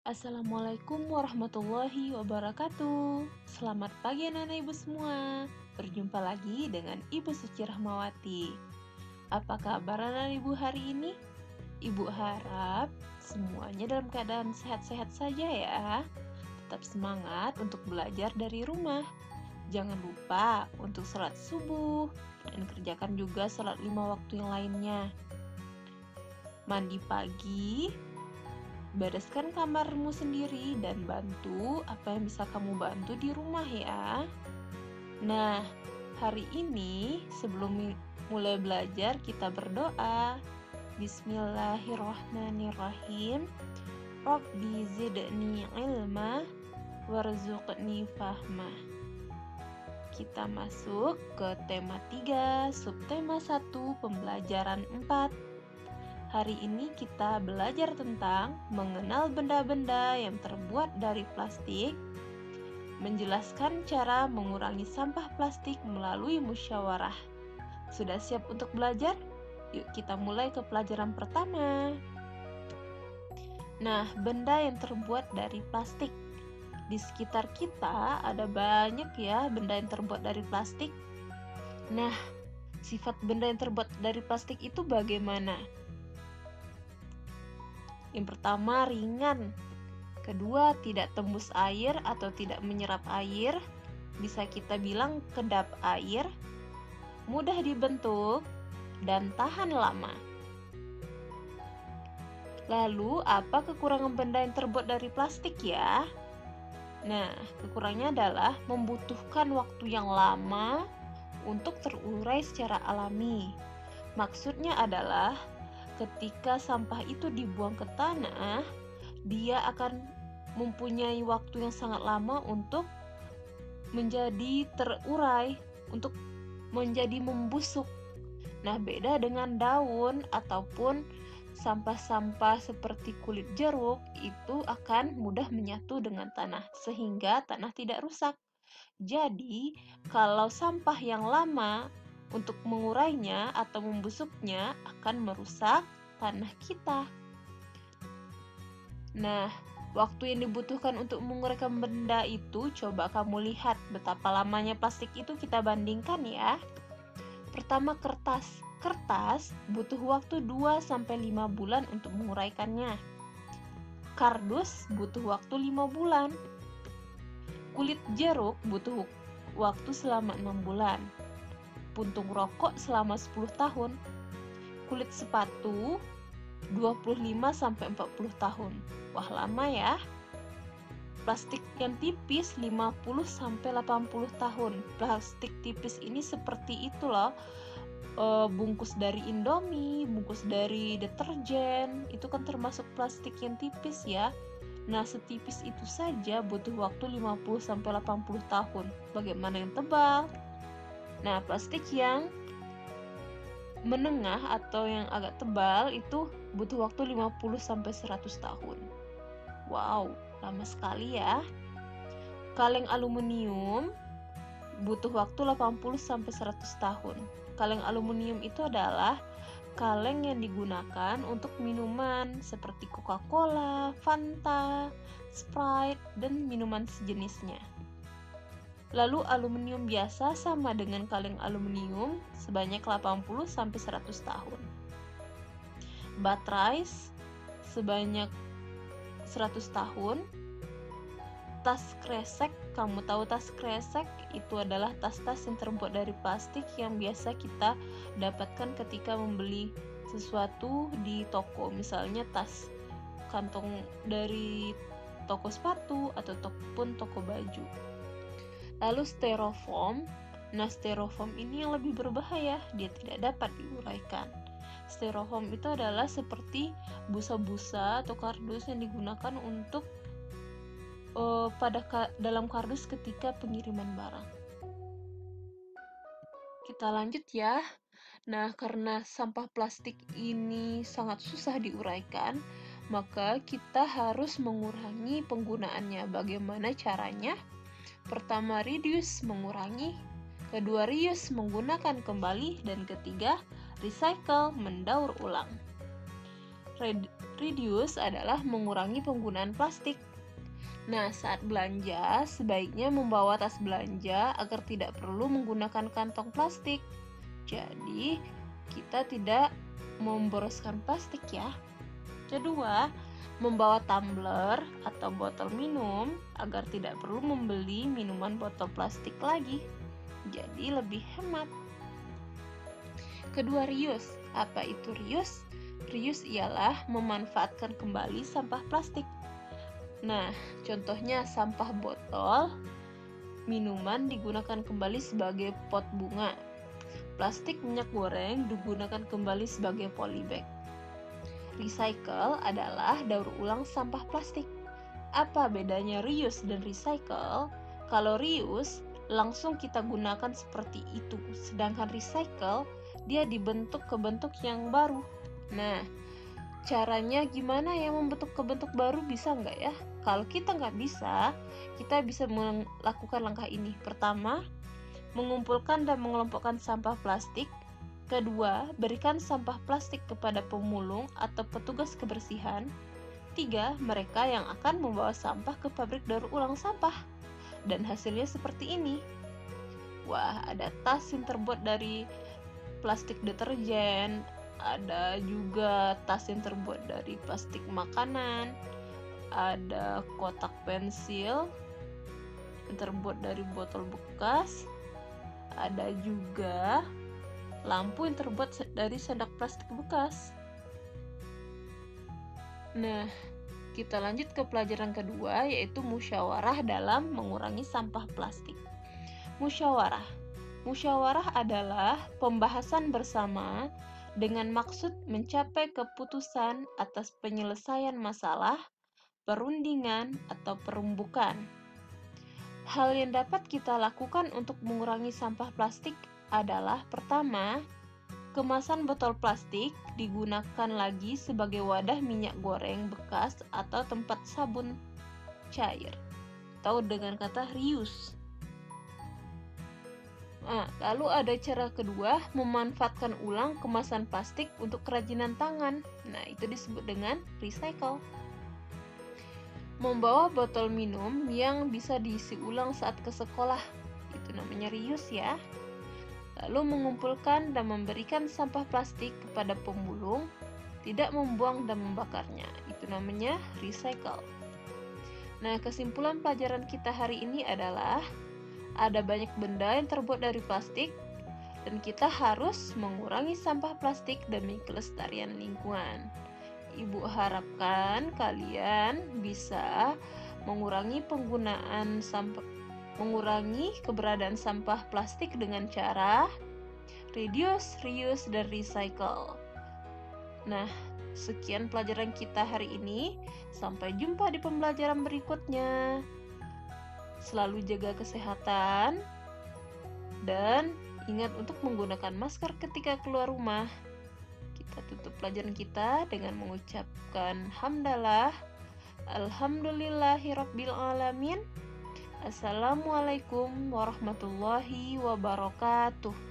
Assalamualaikum warahmatullahi wabarakatuh. Selamat pagi anak-anak ibu semua. Berjumpa lagi dengan Ibu Suci Rahmawati. Apa kabar anak ibu hari ini? Ibu harap semuanya dalam keadaan sehat-sehat saja ya. Tetap semangat untuk belajar dari rumah. Jangan lupa untuk sholat subuh dan kerjakan juga sholat 5 waktu yang lainnya. Mandi pagi, bereskan kamarmu sendiri dan bantu apa yang bisa kamu bantu di rumah ya. Nah, hari ini sebelum mulai belajar kita berdoa. Bismillahirrahmanirrahim. Rabbi zidni ilma warzuqni fahma. Kita masuk ke tema 3, subtema 1, pembelajaran 4. Hari ini kita belajar tentang mengenal benda-benda yang terbuat dari plastik, menjelaskan cara mengurangi sampah plastik melalui musyawarah. Sudah siap untuk belajar? Yuk kita mulai ke pelajaran pertama. Nah, benda yang terbuat dari plastik. Di sekitar kita ada banyak ya benda yang terbuat dari plastik. Nah, sifat benda yang terbuat dari plastik itu bagaimana? Yang pertama, ringan. Kedua, tidak tembus air atau tidak menyerap air. Bisa kita bilang kedap air. Mudah dibentuk dan tahan lama. Lalu, apa kekurangan benda yang terbuat dari plastik ya? Nah, kekurangannya adalah membutuhkan waktu yang lama untuk terurai secara alami. Maksudnya adalah ketika sampah itu dibuang ke tanah, dia akan mempunyai waktu yang sangat lama untuk menjadi terurai, untuk menjadi membusuk. Nah, beda dengan daun ataupun sampah-sampah seperti kulit jeruk, itu akan mudah menyatu dengan tanah, sehingga tanah tidak rusak. Jadi, kalau sampah yang lama untuk mengurainya atau membusuknya akan merusak tanah kita. Nah, waktu yang dibutuhkan untuk menguraikan benda itu, coba kamu lihat betapa lamanya plastik itu kita bandingkan ya. Pertama, kertas. Kertas butuh waktu 2-5 bulan untuk menguraikannya. Kardus butuh waktu 5 bulan. Kulit jeruk butuh waktu selama 6 bulan. Puntung rokok selama 10 tahun. Kulit sepatu 25-40 tahun. Wah, lama ya. Plastik yang tipis 50-80 tahun. Plastik tipis ini seperti itu loh. Bungkus dari Indomie, bungkus dari deterjen, itu kan termasuk plastik yang tipis ya. Nah, setipis itu saja butuh waktu 50-80 tahun. Bagaimana yang tebal? Nah, plastik yang menengah atau yang agak tebal itu butuh waktu 50-100 tahun. Wow, lama sekali ya. Kaleng aluminium butuh waktu 80-100 tahun. Kaleng aluminium itu adalah kaleng yang digunakan untuk minuman seperti Coca-Cola, Fanta, Sprite, dan minuman sejenisnya. Lalu aluminium biasa sama dengan kaleng aluminium sebanyak 80-100 tahun. Baterai sebanyak 100 tahun. Tas kresek, kamu tahu tas kresek? Itu adalah tas-tas yang terbuat dari plastik yang biasa kita dapatkan ketika membeli sesuatu di toko, misalnya tas kantong dari toko sepatu ataupun toko baju. Lalu styrofoam. Nah, styrofoam ini yang lebih berbahaya, dia tidak dapat diuraikan. Styrofoam itu adalah seperti busa-busa atau kardus yang digunakan untuk dalam kardus ketika pengiriman barang. Kita lanjut ya. Nah, karena sampah plastik ini sangat susah diuraikan, maka kita harus mengurangi penggunaannya. Bagaimana caranya? Pertama, reduce, mengurangi. Kedua, reuse, menggunakan kembali. Dan ketiga, recycle, mendaur ulang. Reduce adalah mengurangi penggunaan plastik. Nah, saat belanja, sebaiknya membawa tas belanja agar tidak perlu menggunakan kantong plastik. Jadi, kita tidak memboroskan plastik ya. Kedua, membawa tumbler atau botol minum agar tidak perlu membeli minuman botol plastik lagi. Jadi, lebih hemat. Kedua, reuse. Apa itu reuse? Reuse ialah memanfaatkan kembali sampah plastik. Nah, contohnya sampah botol minuman digunakan kembali sebagai pot bunga. Plastik minyak goreng digunakan kembali sebagai polybag. Recycle adalah daur ulang sampah plastik. Apa bedanya reuse dan recycle? Kalau reuse, langsung kita gunakan seperti itu. Sedangkan recycle, dia dibentuk ke bentuk yang baru. Nah, caranya gimana ya membentuk ke bentuk baru, bisa nggak ya? Kalau kita nggak bisa, kita bisa melakukan langkah ini. Pertama, mengumpulkan dan mengelompokkan sampah plastik. Kedua, berikan sampah plastik kepada pemulung atau petugas kebersihan. 3, mereka yang akan membawa sampah ke pabrik daur ulang sampah. Dan hasilnya seperti ini. Wah, ada tas yang terbuat dari plastik deterjen, ada juga tas yang terbuat dari plastik makanan, ada kotak pensil yang terbuat dari botol bekas, ada juga lampu yang terbuat dari sendok plastik bekas. Nah, kita lanjut ke pelajaran kedua, yaitu musyawarah dalam mengurangi sampah plastik. Musyawarah. Musyawarah adalah pembahasan bersama dengan maksud mencapai keputusan atas penyelesaian masalah, perundingan, atau perumbukan. Hal yang dapat kita lakukan untuk mengurangi sampah plastik adalah pertama, kemasan botol plastik digunakan lagi sebagai wadah minyak goreng bekas atau tempat sabun cair, atau dengan kata reuse. Lalu ada cara kedua, memanfaatkan ulang kemasan plastik untuk kerajinan tangan. Nah, itu disebut dengan recycle. Membawa botol minum yang bisa diisi ulang saat ke sekolah, itu namanya reuse ya. Lalu mengumpulkan dan memberikan sampah plastik kepada pemulung, tidak membuang dan membakarnya, itu namanya recycle. Nah, kesimpulan pelajaran kita hari ini adalah ada banyak benda yang terbuat dari plastik dan kita harus mengurangi sampah plastik demi kelestarian lingkungan. Ibu harapkan kalian bisa mengurangi keberadaan sampah plastik dengan cara reduce, reuse, dan recycle. Nah, sekian pelajaran kita hari ini. Sampai jumpa di pembelajaran berikutnya. Selalu jaga kesehatan dan ingat untuk menggunakan masker ketika keluar rumah. Kita tutup pelajaran kita dengan mengucapkan hamdalah. Alhamdulillahirabbil alamin. Assalamualaikum warahmatullahi wabarakatuh.